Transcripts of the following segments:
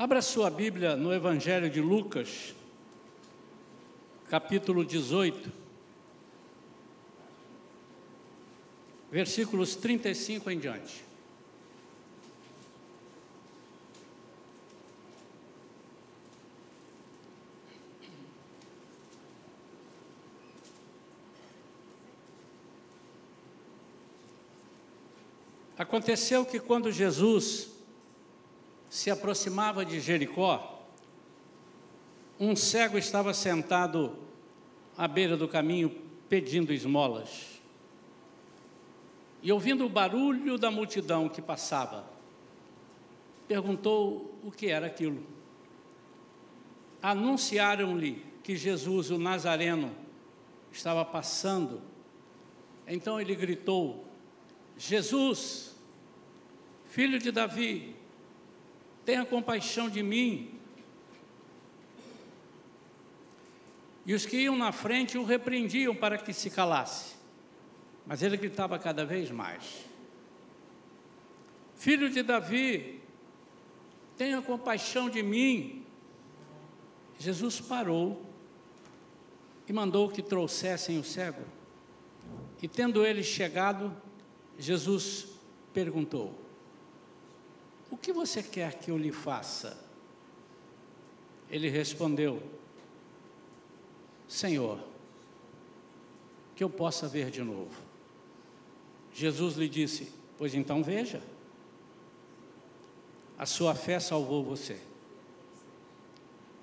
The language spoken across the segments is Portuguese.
Abra sua Bíblia no Evangelho de Lucas, capítulo 18, versículos 35 em diante. Aconteceu que quando Jesus se aproximava de Jericó, um cego estava sentado à beira do caminho pedindo esmolas. E ouvindo o barulho da multidão que passava, perguntou o que era aquilo. Anunciaram-lhe que Jesus, o Nazareno, estava passando. Então ele gritou: Jesus, filho de Davi, tenha compaixão de mim. E os que iam na frente o repreendiam para que se calasse, mas ele gritava cada vez mais: Filho de Davi, tenha compaixão de mim. Jesus parou e mandou que trouxessem o cego. E tendo ele chegado, Jesus perguntou: O que você quer que eu lhe faça? Ele respondeu: Senhor, que eu possa ver de novo. Jesus lhe disse: Pois então veja, a sua fé salvou você.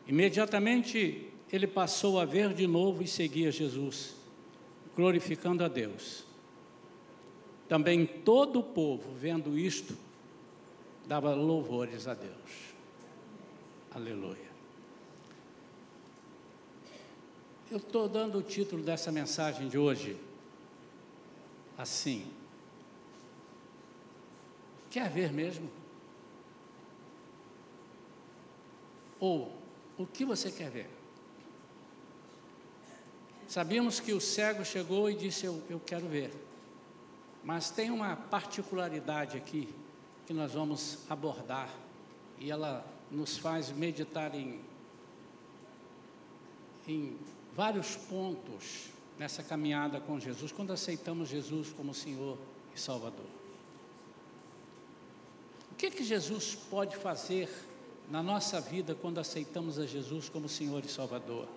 Imediatamente ele passou a ver de novo e seguia Jesus, glorificando a Deus. Também todo o povo, vendo isto, dava louvores a Deus. Aleluia. Eu estou dando o título dessa mensagem de hoje assim: quer ver mesmo? Ou, o que você quer ver? Sabíamos que o cego chegou e disse: eu quero ver. Mas tem uma particularidade aqui que nós vamos abordar, e ela nos faz meditar em vários pontos nessa caminhada com Jesus, quando aceitamos Jesus como Senhor e Salvador. O que Jesus pode fazer na nossa vida quando aceitamos a Jesus como Senhor e Salvador?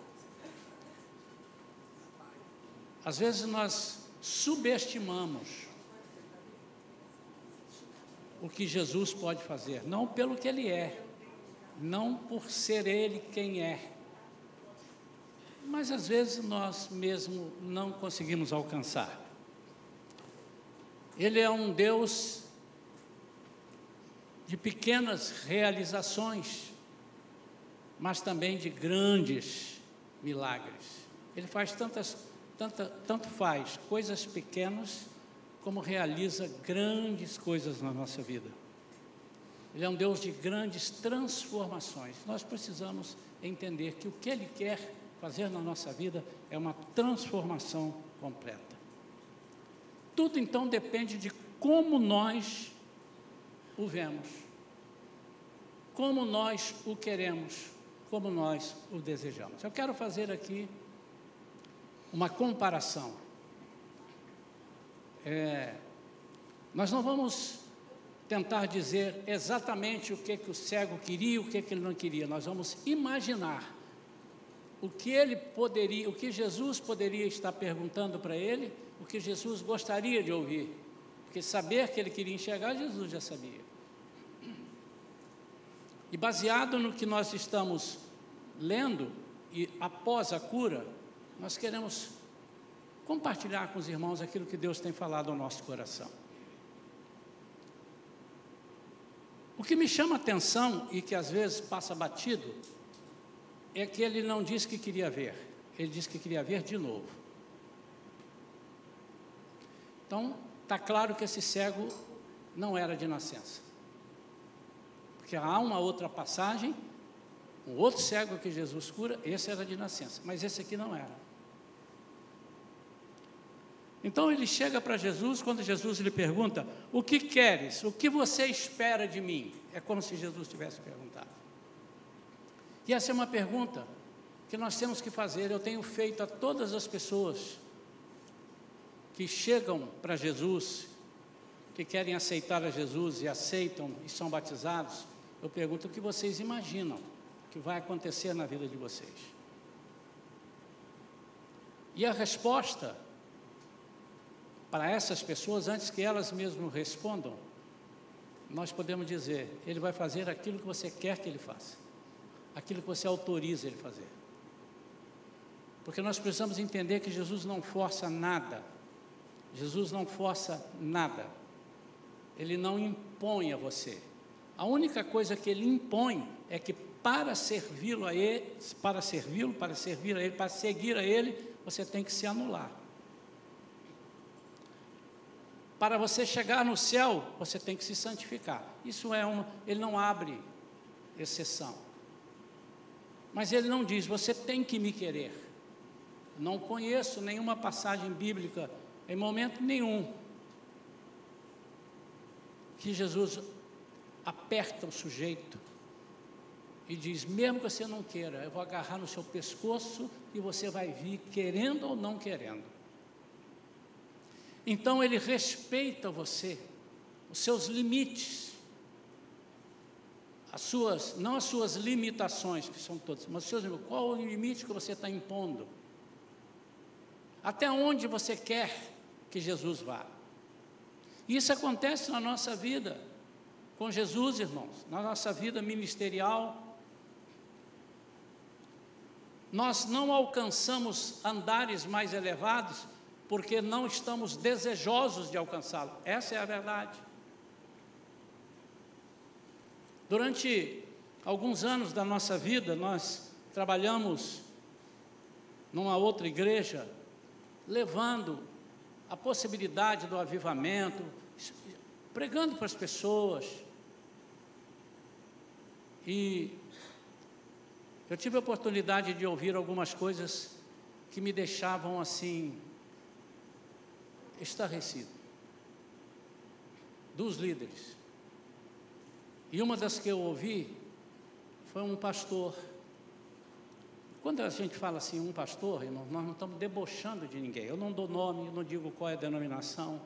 Às vezes nós subestimamos o que Jesus pode fazer, não pelo que Ele é, não por ser Ele quem é, mas às vezes nós mesmo não conseguimos alcançar. Ele é um Deus de pequenas realizações, mas também de grandes milagres. Ele faz tanto faz coisas pequenas, como realiza grandes coisas na nossa vida. Ele é um Deus de grandes transformações. Nós precisamos entender que o que Ele quer fazer na nossa vida é uma transformação completa. Tudo então depende de como nós o vemos, como nós o queremos, como nós o desejamos. Eu quero fazer aqui uma comparação. Nós não vamos tentar dizer exatamente o que o cego queria e o que ele não queria. Nós vamos imaginar o que Jesus poderia estar perguntando para ele, o que Jesus gostaria de ouvir. Porque saber que ele queria enxergar, Jesus já sabia. E baseado no que nós estamos lendo, e após a cura, nós queremos compartilhar com os irmãos aquilo que Deus tem falado ao nosso coração. O que me chama a atenção e que às vezes passa batido é que ele não disse que queria ver, ele disse que queria ver de novo. Então, está claro que esse cego não era de nascença, porque há uma outra passagem, um outro cego que Jesus cura, esse era de nascença, mas esse aqui não era. Então ele chega para Jesus, quando Jesus lhe pergunta: o que queres? O que você espera de mim? É como se Jesus tivesse perguntado. E essa é uma pergunta que nós temos que fazer. Eu tenho feito a todas as pessoas que chegam para Jesus, que querem aceitar a Jesus e aceitam e são batizados. Eu pergunto: o que vocês imaginam que vai acontecer na vida de vocês? E a resposta para essas pessoas, antes que elas mesmas respondam, nós podemos dizer: ele vai fazer aquilo que você quer que ele faça, aquilo que você autoriza ele fazer. Porque nós precisamos entender que Jesus não força nada. Jesus não força nada. Ele não impõe a você. A única coisa que ele impõe é que para servi-lo a ele, para servir a ele, para seguir a ele, você tem que se anular. Para você chegar no céu, você tem que se santificar. Isso é ele não abre exceção. Mas ele não diz: você tem que me querer. Não conheço nenhuma passagem bíblica, em momento nenhum, que Jesus aperta o sujeito e diz: mesmo que você não queira, eu vou agarrar no seu pescoço e você vai vir querendo ou não querendo. Então ele respeita você, os seus limites, não as suas limitações, que são todas, mas os seus limites. Qual o limite que você está impondo? Até onde você quer que Jesus vá? Isso acontece na nossa vida com Jesus, irmãos, na nossa vida ministerial. Nós não alcançamos andares mais elevados porque não estamos desejosos de alcançá-lo. Essa é a verdade. Durante alguns anos da nossa vida, nós trabalhamos numa outra igreja, levando a possibilidade do avivamento, pregando para as pessoas. E eu tive a oportunidade de ouvir algumas coisas que me deixavam assim, estarrecido, dos líderes. E uma das que eu ouvi foi um pastor. Quando a gente fala assim, um pastor, irmão, nós não estamos debochando de ninguém. Eu não dou nome, não digo qual é a denominação,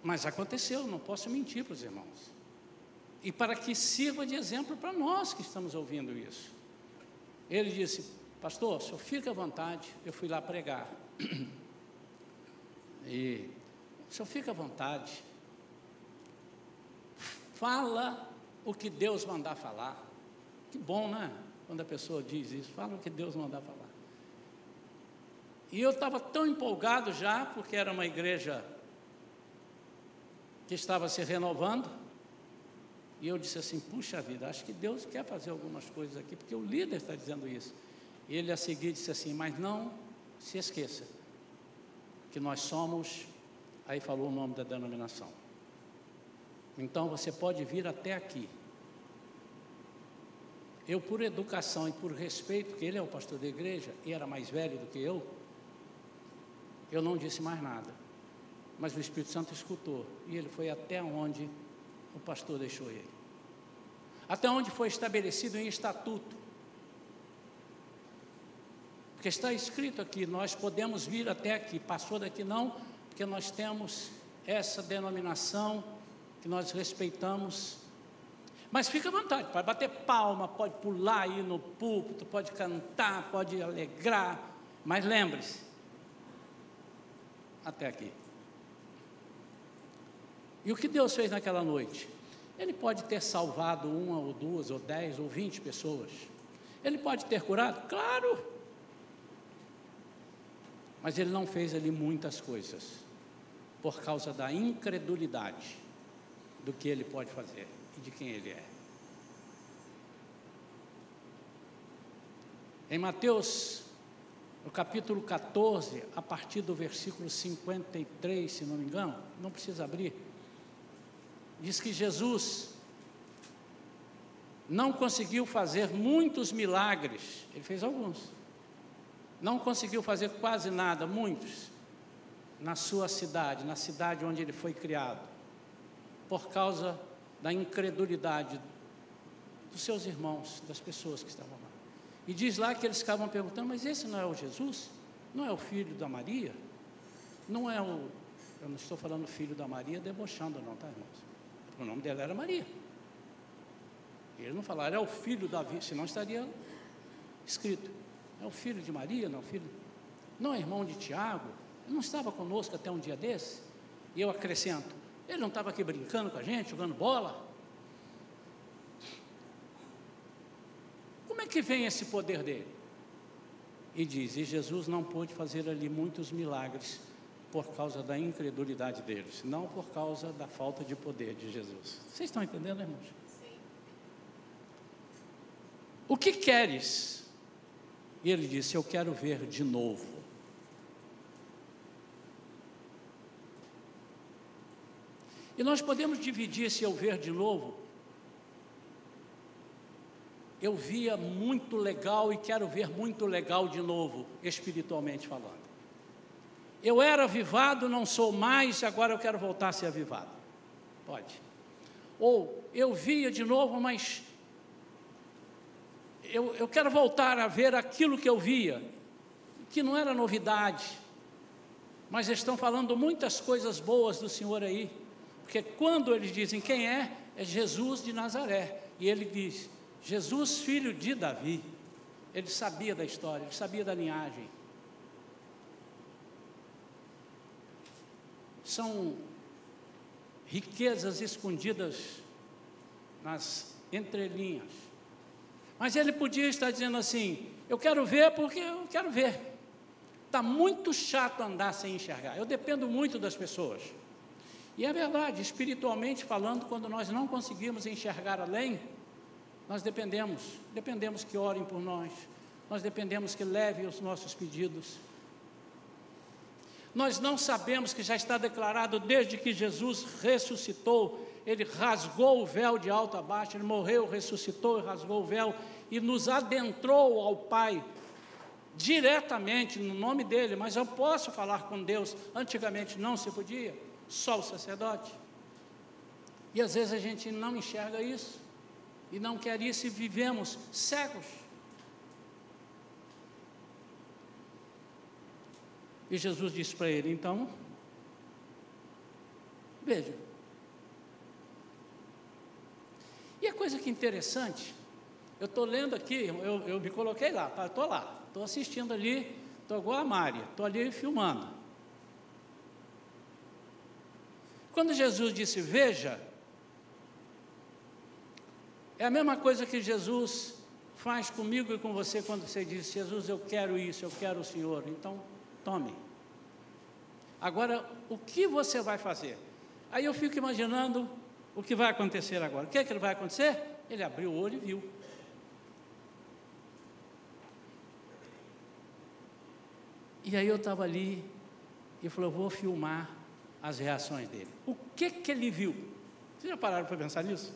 mas aconteceu, não posso mentir para os irmãos. E para que sirva de exemplo para nós que estamos ouvindo isso. Ele disse: pastor, o senhor fica à vontade. Eu fui lá pregar. E o senhor fica à vontade. Fala o que Deus mandar falar. Que bom, né? Quando a pessoa diz isso, fala o que Deus mandar falar. E eu estava tão empolgado já, porque era uma igreja que estava se renovando, e eu disse assim: puxa vida, acho que Deus quer fazer algumas coisas aqui, porque o líder está dizendo isso. E ele a seguir disse assim: mas não se esqueça que nós somos, aí falou o nome da denominação. Então você pode vir até aqui. Eu, por educação e por respeito, porque ele é o pastor da igreja e era mais velho do que eu não disse mais nada. Mas o Espírito Santo escutou e ele foi até onde o pastor deixou ele. Até onde foi estabelecido em estatuto. Porque está escrito aqui: nós podemos vir até aqui, passou daqui não, porque nós temos essa denominação que nós respeitamos. Mas fica à vontade, pode bater palma, pode pular aí no púlpito, pode cantar, pode alegrar, mas lembre-se, até aqui. E o que Deus fez naquela noite? Ele pode ter salvado 1 ou 2 ou 10 ou 20 pessoas. Ele pode ter curado? Claro! Mas ele não fez ali muitas coisas, por causa da incredulidade do que ele pode fazer e de quem ele é. Em Mateus, no capítulo 14, a partir do versículo 53, se não me engano, não precisa abrir, diz que Jesus não conseguiu fazer muitos milagres. Ele fez alguns, não conseguiu fazer quase nada, muitos, na sua cidade, na cidade onde ele foi criado, por causa da incredulidade dos seus irmãos, das pessoas que estavam lá. E diz lá que eles ficavam perguntando, mas esse não é o Jesus? Não é o filho da Maria? Não é o... Eu não estou falando filho da Maria debochando não, tá, irmãos? O nome dela era Maria. E eles não falaram, é o filho da Davi, senão estaria escrito. É o filho de Maria, não, filho... Não é irmão de Tiago? Ele não estava conosco até um dia desse? E eu acrescento, ele não estava aqui brincando com a gente, jogando bola? Como é que vem esse poder dele? E diz, e Jesus não pôde fazer ali muitos milagres por causa da incredulidade deles, não por causa da falta de poder de Jesus. Vocês estão entendendo, irmãos? Sim. O que queres? E ele disse, eu quero ver de novo. E nós podemos dividir esse eu ver de novo. Eu via muito legal e quero ver muito legal de novo, espiritualmente falando. Eu era avivado, não sou mais, agora eu quero voltar a ser avivado. Pode. Ou eu via de novo, mas eu quero voltar a ver aquilo que eu via, que não era novidade, mas estão falando muitas coisas boas do Senhor aí, porque quando eles dizem quem é Jesus de Nazaré, e ele diz, Jesus, filho de Davi. Ele sabia da história, ele sabia da linhagem. São riquezas escondidas nas entrelinhas. Mas ele podia estar dizendo assim, eu quero ver porque eu quero ver. Está muito chato andar sem enxergar. Eu dependo muito das pessoas. E é verdade, espiritualmente falando, quando nós não conseguimos enxergar além, nós dependemos que orem por nós dependemos que levem os nossos pedidos. Nós não sabemos que já está declarado desde que Jesus ressuscitou, ele rasgou o véu de alto a baixo, ele morreu, ressuscitou e rasgou o véu e nos adentrou ao Pai diretamente no nome dele, mas eu posso falar com Deus, antigamente não se podia, só o sacerdote. E às vezes a gente não enxerga isso. E não quer isso e vivemos cegos. E Jesus disse para ele, então, veja. E a coisa que é interessante, eu estou lendo aqui, eu me coloquei lá, estou lá, estou assistindo ali, estou igual a Mária, estou ali filmando. Quando Jesus disse, veja, é a mesma coisa que Jesus faz comigo e com você quando você diz, Jesus, eu quero isso, eu quero o Senhor, então tome. Agora, o que você vai fazer? Aí eu fico imaginando o que vai acontecer agora. O que é que vai acontecer? Ele abriu o olho e viu. E aí eu estava ali e falou, eu vou filmar as reações dele. O que ele viu? Vocês já pararam para pensar nisso?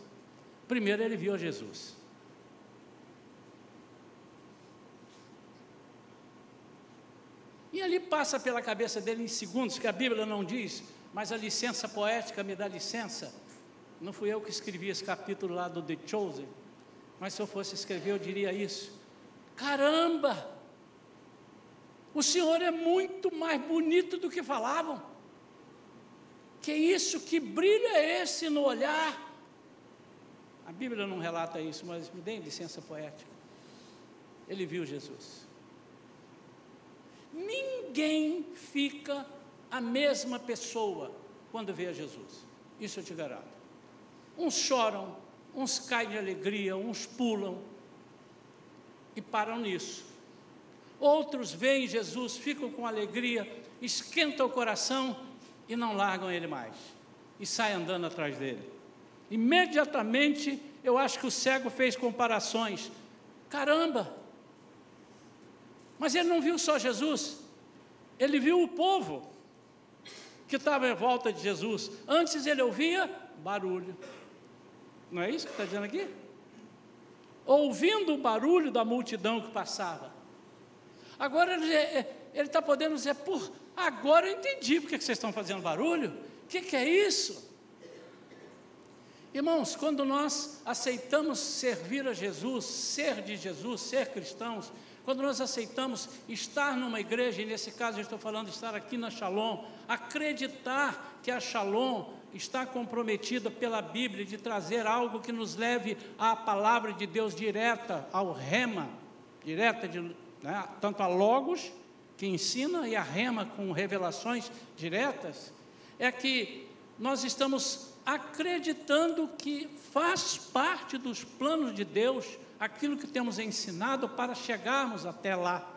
Primeiro ele viu Jesus. E ali passa pela cabeça dele em segundos, que a Bíblia não diz, mas a licença poética me dá licença. Não fui eu que escrevi esse capítulo lá do The Chosen, mas se eu fosse escrever eu diria isso. Caramba! O Senhor é muito mais bonito do que falavam. Que isso, que brilho é esse no olhar? A Bíblia não relata isso, mas me deem licença poética. Ele viu Jesus. Ninguém fica a mesma pessoa quando vê a Jesus. Isso eu te garanto. Uns choram, uns caem de alegria, uns pulam e param nisso. Outros veem Jesus, ficam com alegria, esquentam o coração e não largam ele mais. E saem andando atrás dele. Imediatamente, eu acho que o cego fez comparações. Caramba! Mas ele não viu só Jesus, ele viu o povo que estava em volta de Jesus. Antes ele ouvia barulho. Não é isso que está dizendo aqui? Ouvindo o barulho da multidão que passava. Agora ele está podendo dizer, agora eu entendi porque que vocês estão fazendo barulho. O que é isso? Irmãos, quando nós aceitamos servir a Jesus, ser de Jesus, ser cristãos, quando nós aceitamos estar numa igreja, e nesse caso eu estou falando de estar aqui na Shalom, acreditar que a Shalom está comprometida pela Bíblia de trazer algo que nos leve à palavra de Deus direta, ao rema, direta, tanto a Logos, que ensina, e a rema com revelações diretas, é que nós estamos acreditando que faz parte dos planos de Deus aquilo que temos ensinado para chegarmos até lá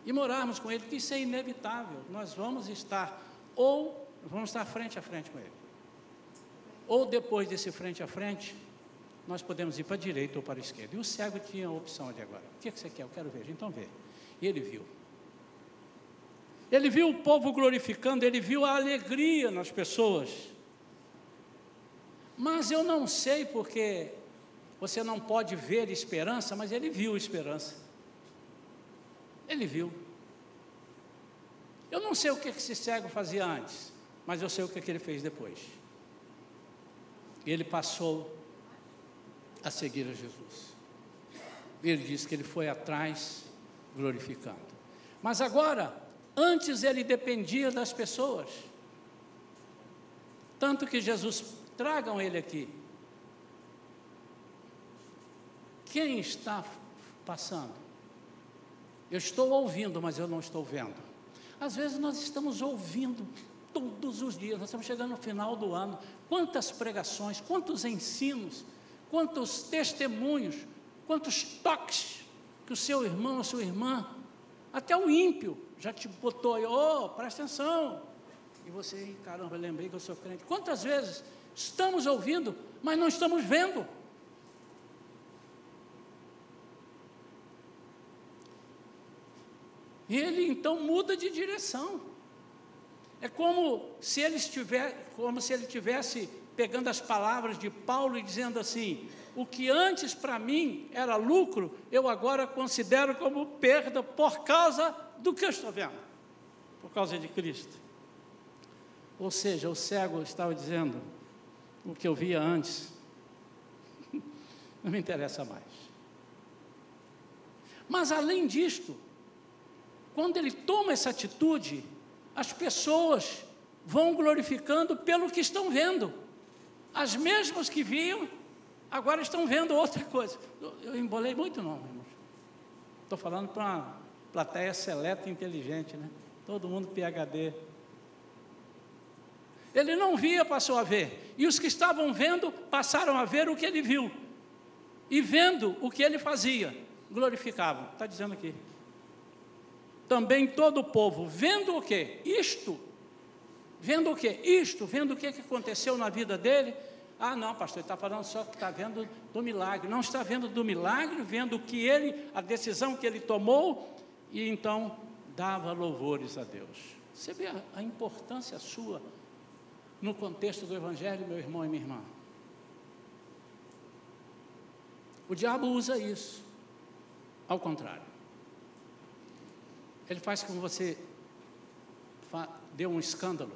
e morarmos com Ele, que isso é inevitável. Nós vamos estar frente a frente com Ele, ou depois desse frente a frente, nós podemos ir para a direita ou para a esquerda. E o cego tinha a opção ali agora: o que você quer? Eu quero ver. Então vê. E ele viu. Ele viu o povo glorificando, ele viu a alegria nas pessoas. Mas eu não sei porque você não pode ver esperança, mas ele viu esperança. Ele viu. Eu não sei o que esse cego fazia antes, mas eu sei o que ele fez depois. Ele passou a seguir a Jesus. Ele disse que ele foi atrás glorificando. Mas agora, antes ele dependia das pessoas. Tanto que Jesus: tragam ele aqui. Quem está passando? Eu estou ouvindo, mas eu não estou vendo. Às vezes nós estamos ouvindo todos os dias, nós estamos chegando no final do ano. Quantas pregações, quantos ensinos, quantos testemunhos, quantos toques que o seu irmão, a sua irmã, até o ímpio já te botou aí: presta atenção. E você: caramba, lembrei que eu sou crente. Quantas vezes estamos ouvindo, mas não estamos vendo? E ele então muda de direção. É como se ele estivesse pegando as palavras de Paulo e dizendo assim: o que antes para mim era lucro, eu agora considero como perda por causa do que eu estou vendo, por causa de Cristo. Ou seja, o cego estava dizendo: o que eu via antes não me interessa mais. Mas além disto, quando ele toma essa atitude, as pessoas vão glorificando pelo que estão vendo. As mesmas que viam, agora estão vendo outra coisa. Eu embolei muito, não, irmãos. Estou falando para uma plateia seleta e inteligente, né? Todo mundo PhD. Ele não via, passou a ver. E os que estavam vendo, passaram a ver o que ele viu. E vendo o que ele fazia, glorificavam. Está dizendo aqui. Também todo o povo, vendo o quê? Vendo o quê? Vendo o que aconteceu na vida dele. Ah, não, pastor, ele está falando só que está vendo do milagre. Não está vendo do milagre, vendo o que a decisão que ele tomou, e então dava louvores a Deus. Você vê a importância sua no contexto do Evangelho, meu irmão e minha irmã. O diabo usa isso, ao contrário. Ele faz com que você dê um escândalo,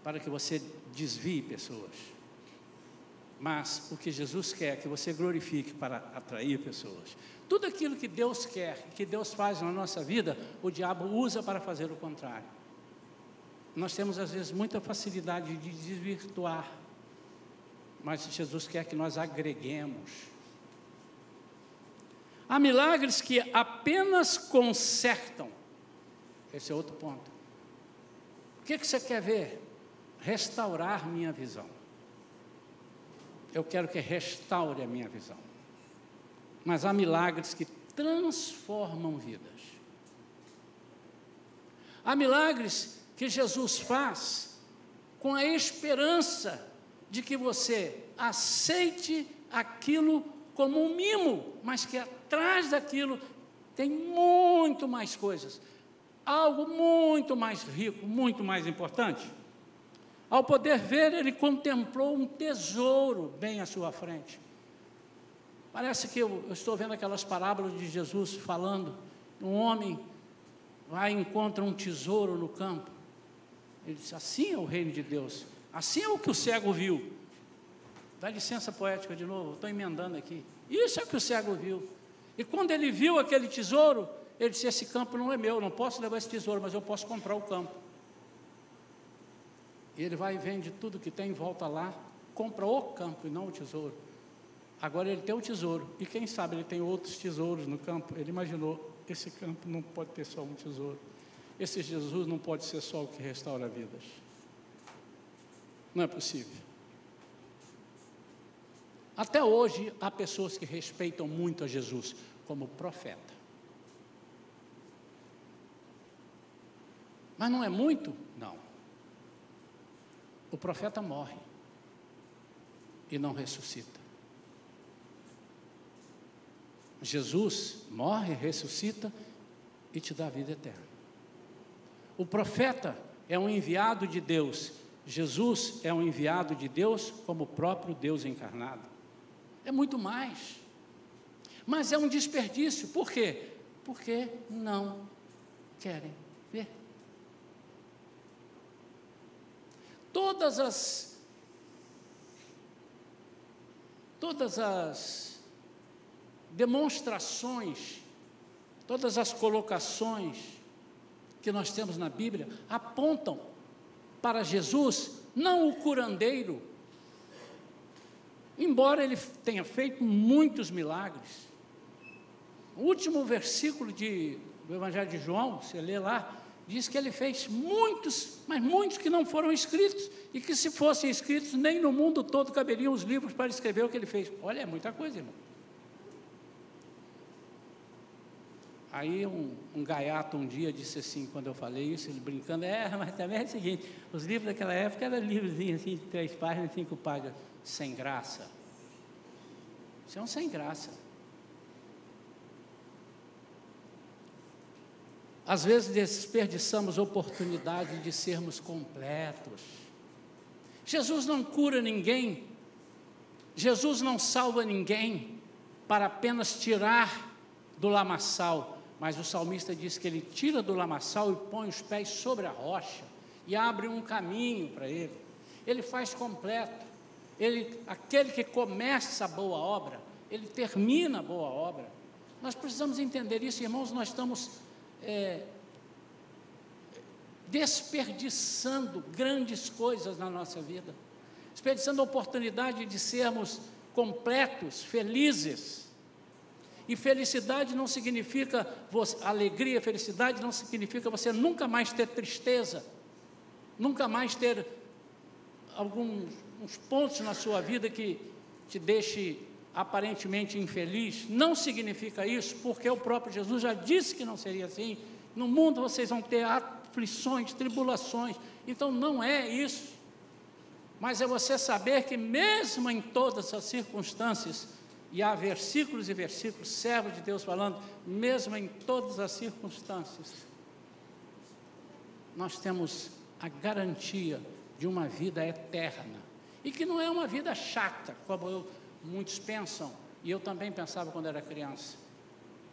para que você desvie pessoas. Mas o que Jesus quer é que você glorifique para atrair pessoas. Tudo aquilo que Deus quer, que Deus faz na nossa vida, o diabo usa para fazer o contrário. Nós temos às vezes muita facilidade de desvirtuar, mas Jesus quer que nós agreguemos. Há milagres que apenas consertam. Esse é outro ponto. O que você quer ver? Restaurar minha visão. Eu quero que restaure a minha visão. Mas há milagres que transformam vidas. Há milagres que Jesus faz com a esperança de que você aceite aquilo como um mimo, mas que atrás daquilo tem muito mais coisas, algo muito mais rico, muito mais importante. Ao poder ver, ele contemplou um tesouro bem à sua frente. Parece que eu estou vendo aquelas parábolas de Jesus falando: um homem vai e encontra um tesouro no campo. Ele disse: assim é o reino de Deus, assim é o que o cego viu. Dá licença poética de novo, estou emendando aqui. Isso é o que o cego viu. E quando ele viu aquele tesouro, ele disse: esse campo não é meu, não posso levar esse tesouro, mas eu posso comprar o campo. E ele vai e vende tudo que tem, volta lá, compra o campo e não o tesouro. Agora ele tem o tesouro, e quem sabe ele tem outros tesouros no campo. Ele imaginou: esse campo não pode ter só um tesouro, esse Jesus não pode ser só o que restaura vidas. Não é possível. Até hoje há pessoas que respeitam muito a Jesus como profeta. Mas não é muito? Não. O profeta morre e não ressuscita. Jesus morre, ressuscita e te dá a vida eterna. O profeta é um enviado de Deus. Jesus é um enviado de Deus como o próprio Deus encarnado. É muito mais. Mas é um desperdício. Por quê? Porque não querem ver. Todas as demonstrações, todas as colocações que nós temos na Bíblia apontam para Jesus, não o curandeiro, embora ele tenha feito muitos milagres. O último versículo do Evangelho de João, você lê lá, diz que ele fez muitos, mas muitos que não foram escritos, e que se fossem escritos, nem no mundo todo caberiam os livros para escrever o que ele fez. Olha, é muita coisa, irmão. Aí um gaiato um dia disse assim, quando eu falei isso, ele brincando: mas também é o seguinte, os livros daquela época eram livrozinhos assim, de 3 páginas, 5 páginas, sem graça. Isso é um sem graça. Às vezes desperdiçamos oportunidade de sermos completos. Jesus não cura ninguém, Jesus não salva ninguém para apenas tirar do lamaçal, mas o salmista diz que ele tira do lamaçal e põe os pés sobre a rocha e abre um caminho para ele. Ele faz completo. Aquele que começa a boa obra, ele termina a boa obra. Nós precisamos entender isso, irmãos. Nós estamos desperdiçando grandes coisas na nossa vida, desperdiçando a oportunidade de sermos completos, felizes. E felicidade não significa alegria, felicidade não significa você nunca mais ter tristeza, nunca mais ter alguns pontos na sua vida que te deixe aparentemente infeliz. Não significa isso, porque o próprio Jesus já disse que não seria assim. No mundo vocês vão ter aflições, tribulações. Então não é isso, mas é você saber que mesmo em todas as circunstâncias, e há versículos e versículos, servos de Deus falando, mesmo em todas as circunstâncias, nós temos a garantia de uma vida eterna, e que não é uma vida chata, como muitos pensam, e eu também pensava quando era criança.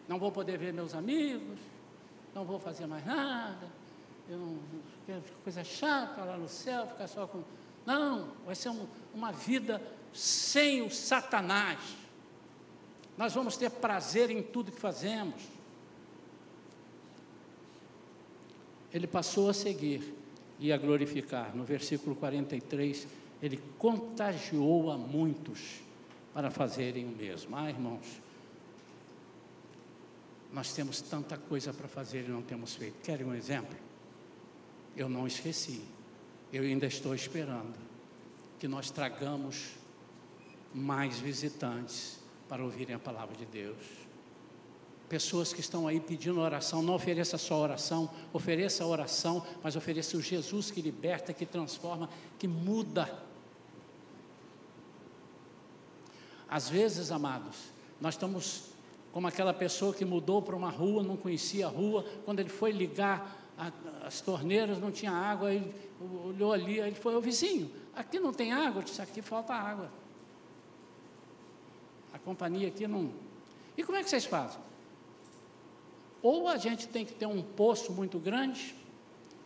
Não vou poder ver meus amigos, não vou fazer mais nada, eu não quero coisa chata lá no céu, ficar só com... Não, vai ser uma vida sem o Satanás. Nós vamos ter prazer em tudo que fazemos. Ele passou a seguir e a glorificar. No versículo 43, ele contagiou a muitos para fazerem o mesmo. Irmãos, nós temos tanta coisa para fazer e não temos feito. Querem um exemplo? Eu não esqueci, eu ainda estou esperando que nós tragamos mais visitantes para ouvirem a palavra de Deus. Pessoas que estão aí pedindo oração. Não ofereça só oração, ofereça oração, mas ofereça o Jesus que liberta, que transforma, que muda. Às vezes, amados, nós estamos como aquela pessoa que mudou para uma rua, não conhecia a rua, quando ele foi ligar as torneiras, não tinha água, ele olhou ali, aí ele foi: ô vizinho, aqui não tem água? Eu disse: aqui falta água. A companhia aqui não... E como é que vocês fazem? Ou a gente tem que ter um poço muito grande,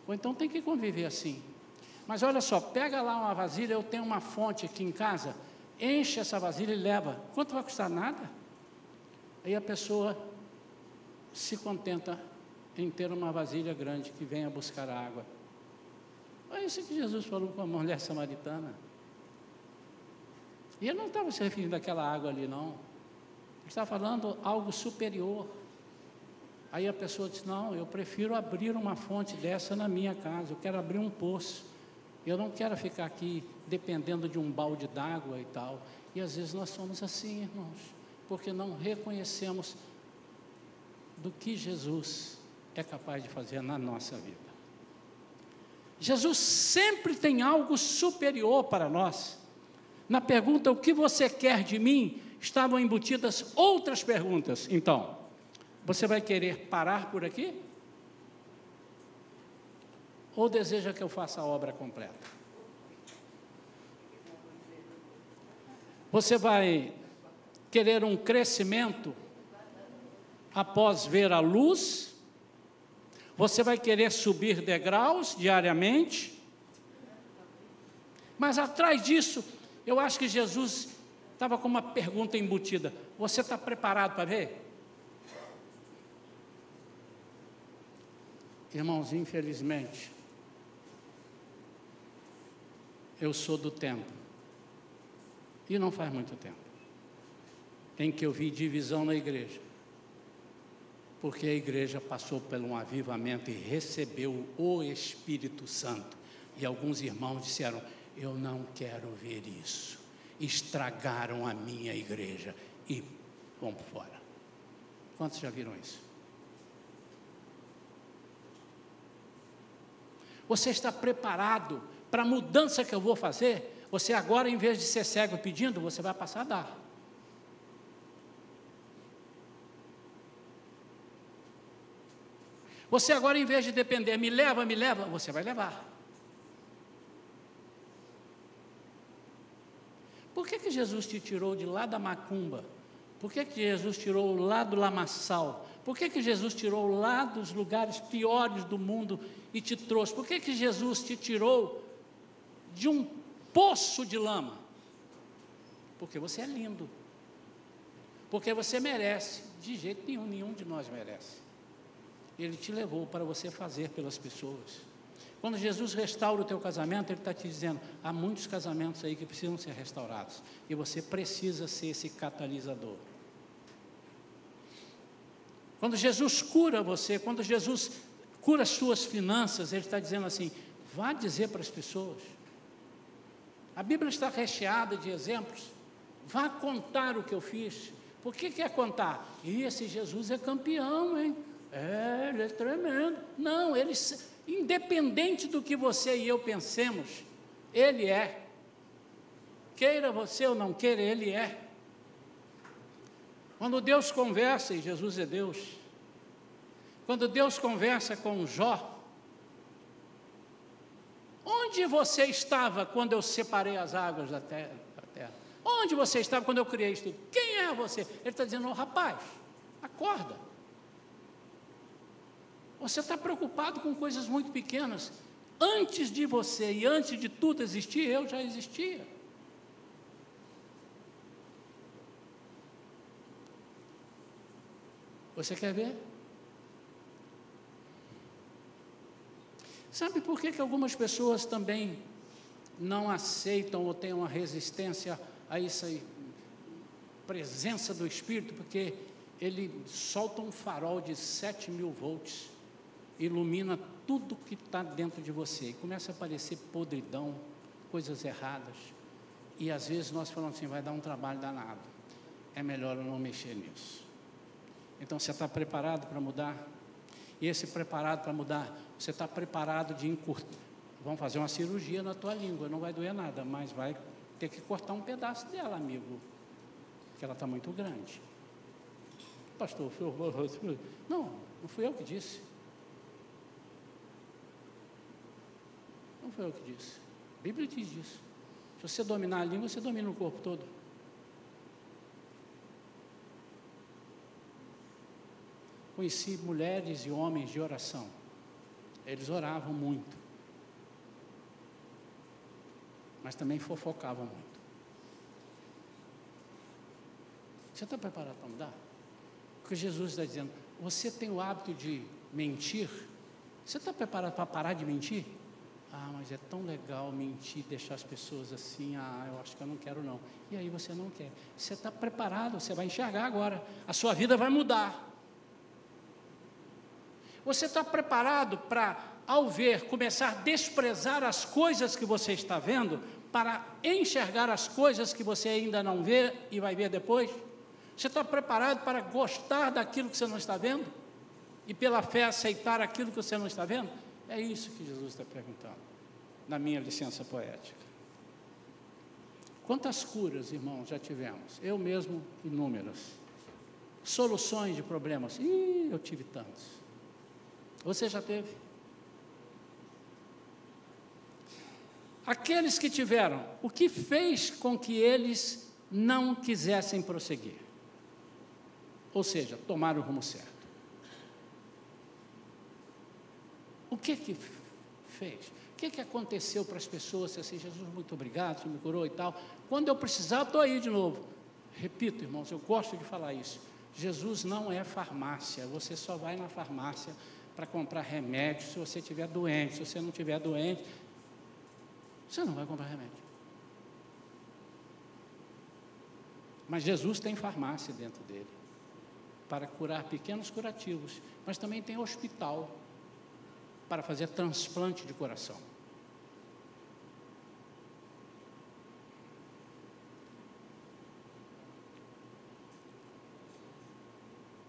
ou então tem que conviver assim. Mas olha só, pega lá uma vasilha, eu tenho uma fonte aqui em casa, enche essa vasilha e leva. Quanto vai custar? Nada. Aí a pessoa se contenta em ter uma vasilha grande que venha buscar a água. É isso que Jesus falou com a mulher samaritana. E ele não estava se referindo àquela água ali, não. Ele estava falando algo superior. Aí a pessoa disse, não, eu prefiro abrir uma fonte dessa na minha casa, eu quero abrir um poço. Eu não quero ficar aqui dependendo de um balde d'água e tal. E às vezes nós somos assim, irmãos, porque não reconhecemos do que Jesus é capaz de fazer na nossa vida. Jesus sempre tem algo superior para nós. Na pergunta, o que você quer de mim? Estavam embutidas outras perguntas. Então, você vai querer parar por aqui? Ou deseja que eu faça a obra completa? Você vai querer um crescimento após ver a luz? Você vai querer subir degraus diariamente? Mas atrás disso, eu acho que Jesus estava com uma pergunta embutida. Você está preparado para ver? Irmãos, infelizmente, eu sou do tempo, e não faz muito tempo, em que eu vi divisão na igreja, porque a igreja passou por um avivamento e recebeu o Espírito Santo, e alguns irmãos disseram, eu não quero ver isso, estragaram a minha igreja, e vão por fora. Quantos já viram isso? Você está preparado para a mudança que eu vou fazer? Você agora, em vez de ser cego pedindo, você vai passar a dar. Você agora, em vez de depender, me leva, você vai levar. Por que Jesus te tirou de lá da macumba? Por que Jesus tirou lá do lamaçal? Por que Jesus tirou lá dos lugares piores do mundo e te trouxe? Por que Jesus te tirou de um poço de lama? Porque você é lindo. Porque você merece. De jeito nenhum, nenhum de nós merece. Ele te levou para você fazer pelas pessoas. Quando Jesus restaura o teu casamento, Ele está te dizendo, há muitos casamentos aí que precisam ser restaurados, e você precisa ser esse catalisador. Quando Jesus cura você, quando Jesus cura as suas finanças, Ele está dizendo assim, vá dizer para as pessoas. A Bíblia está recheada de exemplos, vá contar o que eu fiz. Por que é contar? E esse Jesus é campeão, hein? Ele é tremendo. Não, ele, independente do que você e eu pensemos, Ele é. Queira você ou não queira, Ele é. Quando Deus conversa, e Jesus é Deus, quando Deus conversa com Jó, onde você estava quando eu separei as águas da terra? Onde você estava quando eu criei isso tudo? Quem é você? Ele está dizendo, rapaz, acorda. Você está preocupado com coisas muito pequenas. Antes de você e antes de tudo existir, eu já existia. Você quer ver? Sabe por que algumas pessoas também não aceitam ou têm uma resistência a essa presença do Espírito? Porque ele solta um farol de 7.000 volts, ilumina tudo que está dentro de você, e começa a aparecer podridão, coisas erradas, e às vezes nós falamos assim, vai dar um trabalho danado, é melhor eu não mexer nisso. Então você está preparado para mudar? E esse preparado para mudar, você está preparado de encurtar? Vão fazer uma cirurgia na tua língua, não vai doer nada, mas vai ter que cortar um pedaço dela, amigo, porque ela está muito grande. Pastor, não fui eu que disse. Não foi eu que disse. A Bíblia diz isso. Se você dominar a língua, você domina o corpo todo. Conheci mulheres e homens de oração. Eles oravam muito, mas também fofocavam muito. Você está preparado para mudar? Porque Jesus está dizendo, você tem o hábito de mentir? Você está preparado para parar de mentir? Ah, mas é tão legal mentir, deixar as pessoas assim, eu acho que eu não quero não. E aí você não quer. Você está preparado, você vai enxergar agora. A sua vida vai mudar. Você está preparado para, ao ver, começar a desprezar as coisas que você está vendo, para enxergar as coisas que você ainda não vê e vai ver depois? Você está preparado para gostar daquilo que você não está vendo? E pela fé aceitar aquilo que você não está vendo? É isso que Jesus está perguntando, na minha licença poética. Quantas curas, irmãos, já tivemos? Eu mesmo, inúmeras. Soluções de problemas? Eu tive tantos. Você já teve? Aqueles que tiveram, o que fez com que eles não quisessem prosseguir? Ou seja, tomar o rumo certo. O que fez? O que aconteceu para as pessoas? Assim, Jesus, muito obrigado, você me curou e tal. Quando eu precisar, estou aí de novo. Repito, irmãos, eu gosto de falar isso. Jesus não é farmácia. Você só vai na farmácia para comprar remédio se você estiver doente. Se você não estiver doente, você não vai comprar remédio. Mas Jesus tem farmácia dentro dele, para curar pequenos curativos, mas também tem hospital, para fazer transplante de coração.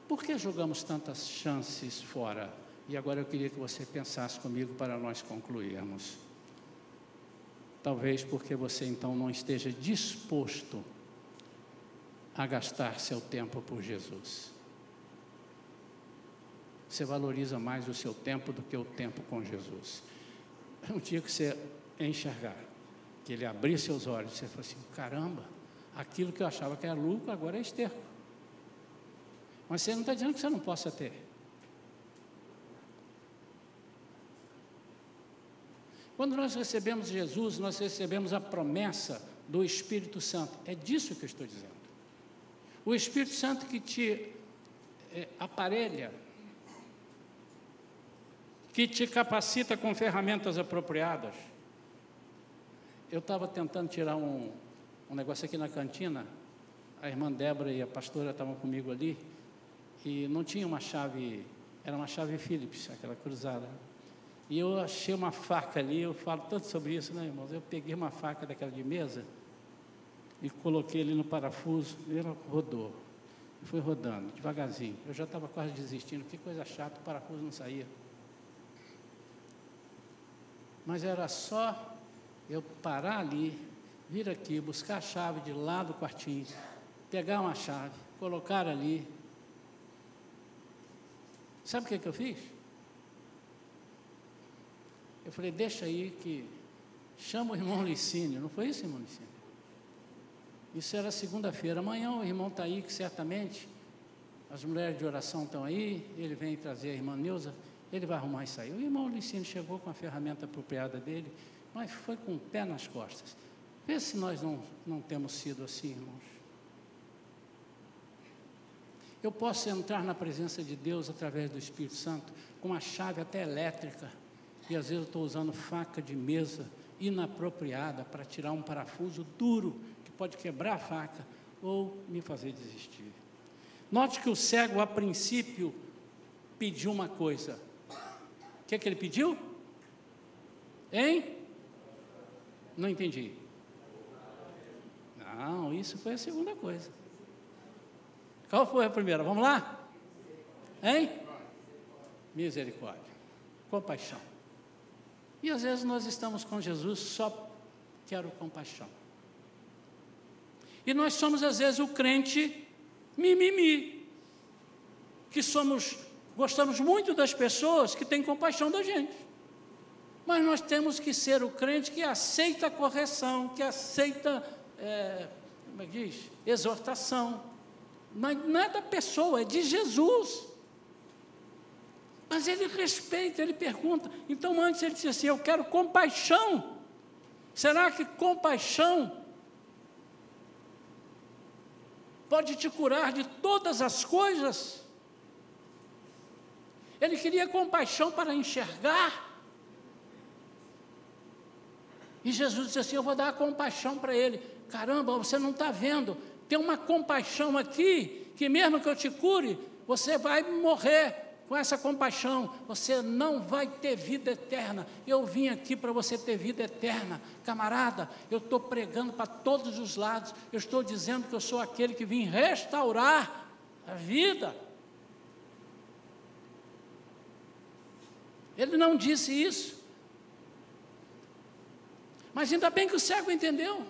Por que jogamos tantas chances fora? E agora eu queria que você pensasse comigo para nós concluirmos. Talvez porque você então não esteja disposto a gastar seu tempo por Jesus. Você valoriza mais o seu tempo do que o tempo com Jesus. Um dia que você enxergar, que ele abrir seus olhos, você fala assim, caramba, aquilo que eu achava que era lucro, agora é esterco. Mas você não está dizendo que você não possa ter. Quando nós recebemos Jesus, nós recebemos a promessa do Espírito Santo. É disso que eu estou dizendo. O Espírito Santo que te aparelha, que te capacita com ferramentas apropriadas. Eu estava tentando tirar um negócio aqui na cantina, a irmã Débora e a pastora estavam comigo ali, e não tinha uma chave, era uma chave Phillips, aquela cruzada. E eu achei uma faca ali, eu falo tanto sobre isso, né, irmãos? Eu peguei uma faca daquela de mesa e coloquei ali no parafuso, e ela rodou. E foi rodando, devagarzinho. Eu já estava quase desistindo, que coisa chata, o parafuso não saía. Mas era só eu parar ali, vir aqui, buscar a chave de lá do quartinho, pegar uma chave, colocar ali. Sabe o que eu fiz? Eu falei, deixa aí que chama o irmão Licínio. Não foi isso, irmão Licínio? Isso era segunda-feira. Amanhã o irmão está aí, que certamente as mulheres de oração estão aí, ele vem trazer a irmã Neuza, ele vai arrumar isso aí. O irmão Licínio chegou com a ferramenta apropriada dele, mas foi com o pé nas costas. Vê se nós não temos sido assim, irmãos. Eu posso entrar na presença de Deus através do Espírito Santo com uma chave até elétrica, e às vezes eu estou usando faca de mesa inapropriada para tirar um parafuso duro que pode quebrar a faca ou me fazer desistir. Note que o cego a princípio pediu uma coisa. O que é que ele pediu? Hein? Não entendi. Não, isso foi a segunda coisa. Qual foi a primeira? Vamos lá? Hein? Misericórdia. Compaixão. E às vezes nós estamos com Jesus só quero compaixão. E nós somos às vezes o crente mimimi, que gostamos muito das pessoas que têm compaixão da gente. Mas nós temos que ser o crente que aceita a correção, que aceita, como é que diz? Exortação. Mas não é da pessoa, é de Jesus. Mas ele respeita, ele pergunta. Então antes ele disse assim, eu quero compaixão. Será que compaixão pode te curar de todas as coisas. Ele queria compaixão para enxergar. E Jesus disse assim: eu vou dar a compaixão para ele. Caramba, você não está vendo, tem uma compaixão aqui, que mesmo que eu te cure, você vai morrer com essa compaixão, você não vai ter vida eterna. Eu vim aqui para você ter vida eterna. Camarada, eu estou pregando para todos os lados, eu estou dizendo que eu sou aquele que vim restaurar a vida. Ele não disse isso, mas ainda bem que o cego entendeu.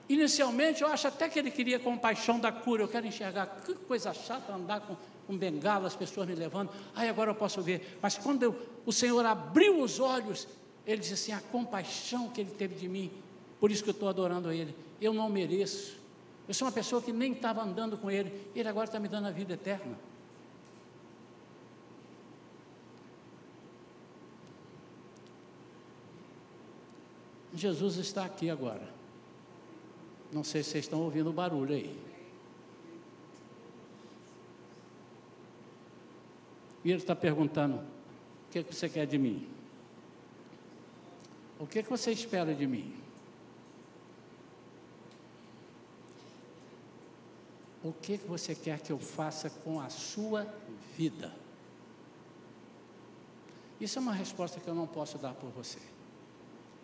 Inicialmente eu acho até que ele queria compaixão da cura. Eu quero enxergar, que coisa chata andar com bengala, as pessoas me levando. Agora eu posso ver. Mas quando o Senhor abriu os olhos, ele disse assim: a compaixão que ele teve de mim, por isso que eu estou adorando a ele. Eu não mereço, eu sou uma pessoa que nem estava andando com ele, ele agora está me dando a vida eterna. Jesus está aqui agora. Não sei se vocês estão ouvindo o barulho aí. E ele está perguntando: o que você quer de mim? O que você espera de mim? O que você quer que eu faça com a sua vida? Isso é uma resposta que eu não posso dar por você.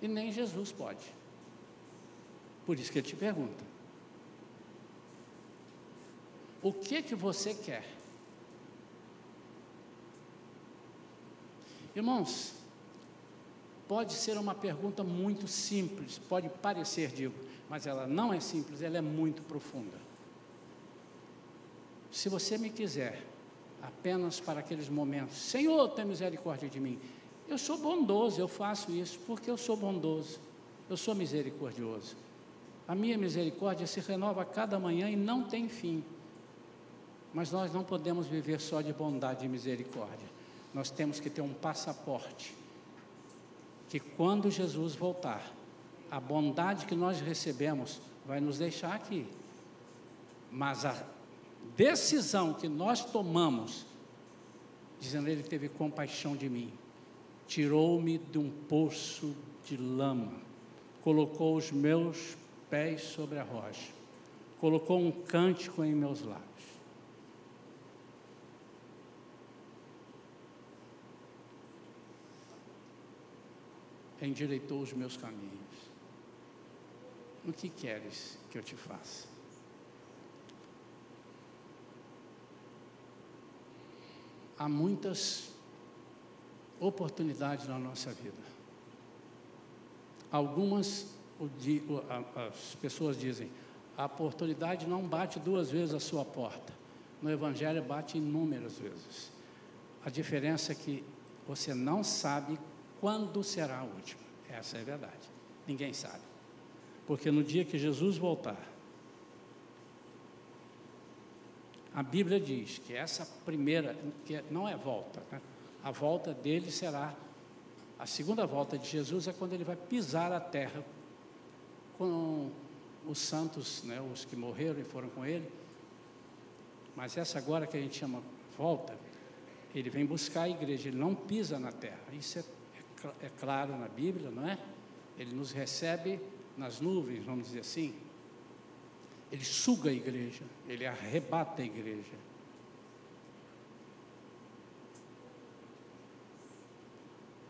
E nem Jesus pode. Por isso que ele te pergunta: o que você quer? Irmãos, pode ser uma pergunta muito simples, pode parecer, mas ela não é simples, ela é muito profunda. Se você me quiser apenas para aqueles momentos: Senhor, tenha misericórdia de mim. Eu sou bondoso, eu faço isso porque eu sou bondoso, eu sou misericordioso. A minha misericórdia se renova a cada manhã e não tem fim. Mas nós não podemos viver só de bondade e misericórdia. Nós temos que ter um passaporte, que quando Jesus voltar, a bondade que nós recebemos vai nos deixar aqui. Mas a decisão que nós tomamos, dizendo: ele teve compaixão de mim, tirou-me de um poço de lama, colocou os meus pés sobre a rocha, colocou um cântico em meus lábios. Endireitou os meus caminhos. O que queres que eu te faça? Há muitas oportunidades na nossa vida. Algumas, as pessoas dizem: a oportunidade não bate duas vezes a sua porta. No Evangelho bate inúmeras vezes. A diferença é que você não sabe quando será a última. Essa é a verdade. Ninguém sabe. Porque no dia que Jesus voltar, a Bíblia diz que essa primeira, que não é volta, né? A volta dele será, a segunda volta de Jesus é quando ele vai pisar a terra com os santos, né, os que morreram e foram com ele. Mas essa agora que a gente chama volta, ele vem buscar a igreja, ele não pisa na terra. Isso é claro na Bíblia, não é? Ele nos recebe nas nuvens, vamos dizer assim. Ele suga a igreja, ele arrebata a igreja.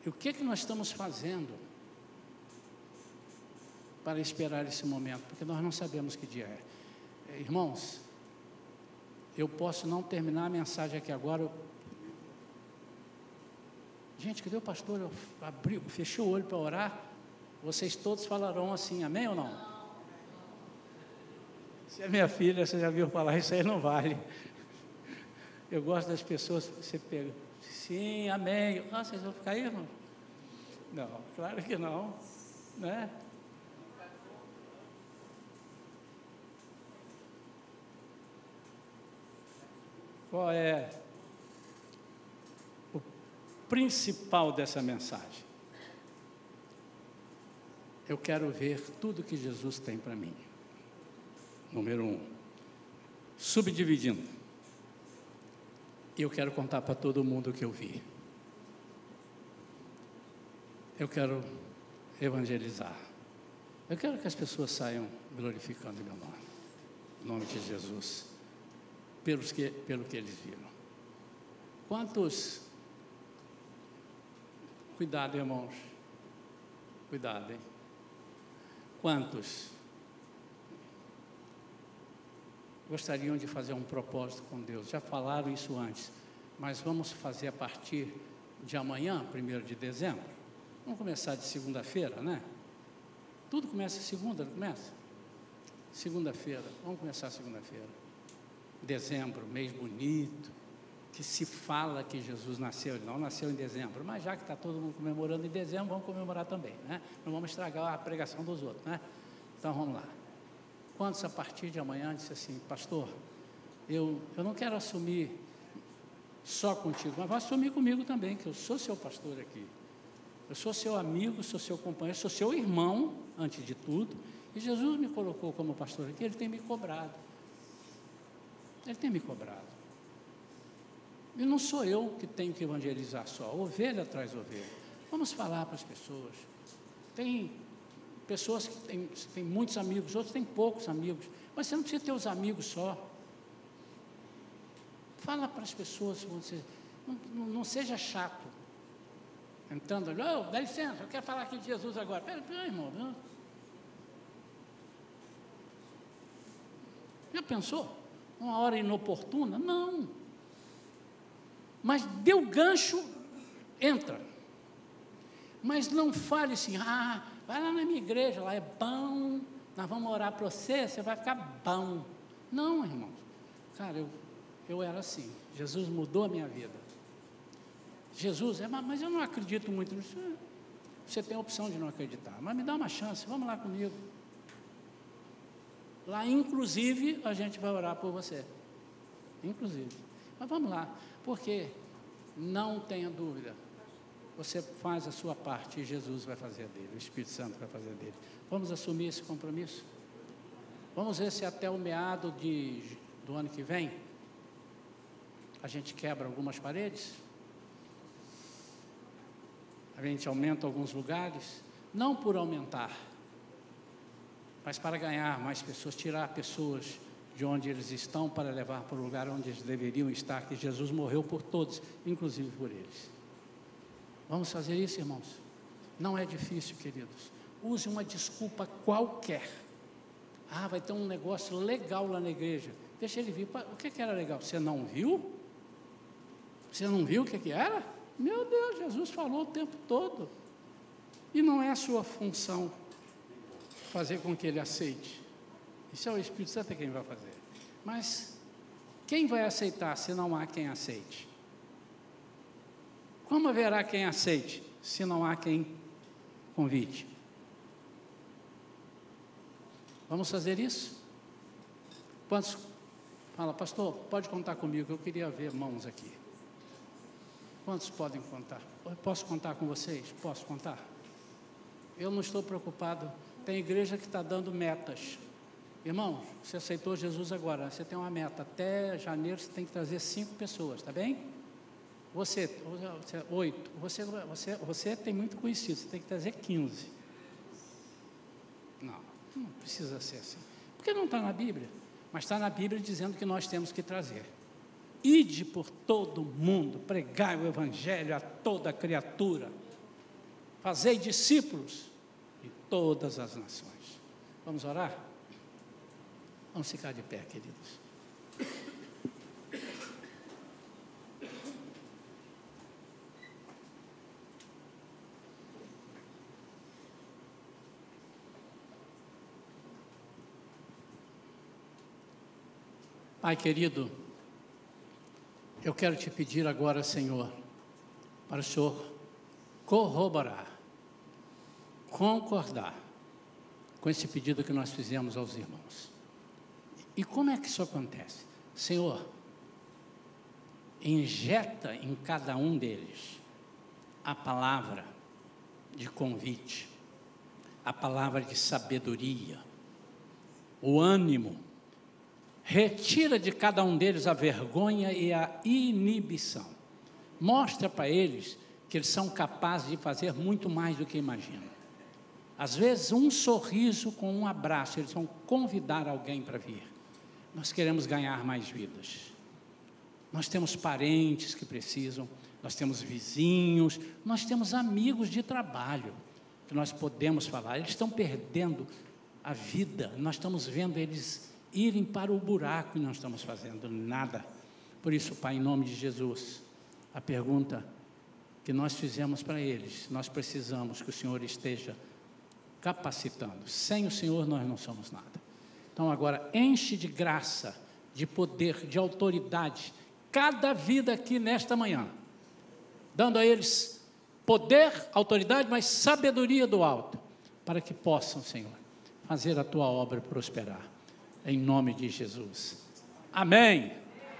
E o que nós estamos fazendo para esperar esse momento? Porque nós não sabemos que dia é. Irmãos, eu posso não terminar a mensagem aqui agora. Gente, cadê o pastor? Eu fechei o olho para orar. Vocês todos falarão assim, amém ou não? Se é minha filha, você já viu falar, isso aí não vale. Eu gosto das pessoas, você pega, sim, amém. Ah, vocês vão ficar aí, irmão? Não, claro que não, né? Qual é o principal dessa mensagem? Eu quero ver tudo que Jesus tem para mim. Número 1. subdividindo. E eu quero contar para todo mundo o que eu vi. Eu quero evangelizar. Eu quero que as pessoas saiam glorificando meu nome, em nome de Jesus, pelo que eles viram. Quantos... Cuidado, irmãos. Cuidado, hein? Quantos gostariam de fazer um propósito com Deus? Já falaram isso antes, mas vamos fazer a partir de amanhã, 1º de dezembro. Vamos começar de segunda-feira, né? Tudo começa segunda, não começa? Segunda-feira, vamos começar segunda-feira. Dezembro, mês bonito, que se fala que Jesus nasceu. Ele não nasceu em dezembro, mas já que está todo mundo comemorando em dezembro, vamos comemorar também, né? Não vamos estragar a pregação dos outros, né? Então vamos lá. Quantos a partir de amanhã disse assim: pastor, eu não quero assumir só contigo, mas vou assumir comigo também, que eu sou seu pastor aqui. Eu sou seu amigo, sou seu companheiro, sou seu irmão, antes de tudo, e Jesus me colocou como pastor aqui, Ele tem me cobrado. Ele tem me cobrado. E não sou eu que tenho que evangelizar só, ovelha atrás ovelha. Vamos falar para as pessoas. Tem pessoas que têm muitos amigos, outros têm poucos amigos, mas você não precisa ter os amigos só. Fala para as pessoas, não seja chato. Entrando ali, dá licença, eu quero falar aqui de Jesus agora. Pera, irmão, não. Já pensou? Uma hora inoportuna? Não. Mas deu gancho, entra. Mas não fale assim: vai lá na minha igreja, lá é bom, nós vamos orar para você, você vai ficar bom. Não, irmãos. Cara, eu era assim. Jesus mudou a minha vida. Jesus, mas eu não acredito muito nisso. Você tem a opção de não acreditar, mas me dá uma chance, vamos lá comigo. Lá, inclusive, a gente vai orar por você. Inclusive. Mas vamos lá, porque não tenha dúvida, você faz a sua parte e Jesus vai fazer a dele, o Espírito Santo vai fazer a dele. Vamos assumir esse compromisso? Vamos ver se até o meado do ano que vem a gente quebra algumas paredes, a gente aumenta alguns lugares, não por aumentar, mas para ganhar mais pessoas, tirar pessoas de onde eles estão para levar para o lugar onde eles deveriam estar, que Jesus morreu por todos, inclusive por eles. Vamos fazer isso, irmãos? Não é difícil, queridos. Use uma desculpa qualquer. Vai ter um negócio legal lá na igreja. Deixa ele vir. O que era legal? Você não viu? Você não viu o que era? Meu Deus, Jesus falou o tempo todo. E não é a sua função fazer com que ele aceite. Isso é o Espírito Santo quem vai fazer. Mas quem vai aceitar se não há quem aceite? Como haverá quem aceite se não há quem convide? Vamos fazer isso? Quantos? Fala, pastor, pode contar comigo, eu queria ver mãos aqui. Quantos podem contar? Eu posso contar com vocês? Posso contar? Eu não estou preocupado. Tem igreja que está dando metas. Irmão, você aceitou Jesus agora, você tem uma meta. Até janeiro você tem que trazer 5 pessoas, tá bem? Você 8. Você tem muito conhecido, você tem que trazer 15. Não precisa ser assim. Porque não está na Bíblia. Mas está na Bíblia dizendo que nós temos que trazer. Ide por todo mundo, pregai o Evangelho a toda criatura, fazei discípulos de todas as nações. Vamos orar? Vamos ficar de pé, queridos. Pai querido, eu quero te pedir agora, Senhor, para o Senhor corroborar, concordar com esse pedido que nós fizemos aos irmãos. E como é que isso acontece? Senhor, injeta em cada um deles a palavra de convite, a palavra de sabedoria, o ânimo Retira de cada um deles a vergonha e a inibição. Mostra para eles que eles são capazes de fazer muito mais do que imaginam. Às vezes, um sorriso com um abraço, eles vão convidar alguém para vir. Nós queremos ganhar mais vidas. Nós temos parentes que precisam, nós temos vizinhos, nós temos amigos de trabalho, que nós podemos falar. Eles estão perdendo a vida, nós estamos vendo eles irem para o buraco e não estamos fazendo nada. Por isso, Pai, em nome de Jesus, a pergunta que nós fizemos para eles, nós precisamos que o Senhor esteja capacitando. Sem o Senhor nós não somos nada. Então agora enche de graça, de poder, de autoridade, cada vida aqui nesta manhã, dando a eles poder, autoridade, mas sabedoria do alto, para que possam, Senhor, fazer a tua obra prosperar, em nome de Jesus. Amém.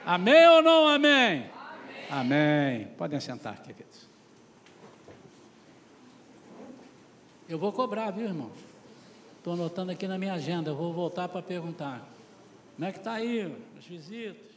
Amém ou não amém? Amém. Podem sentar, queridos. Eu vou cobrar, viu, irmãos? Estou anotando aqui na minha agenda, eu vou voltar para perguntar. Como é que está aí as visitas?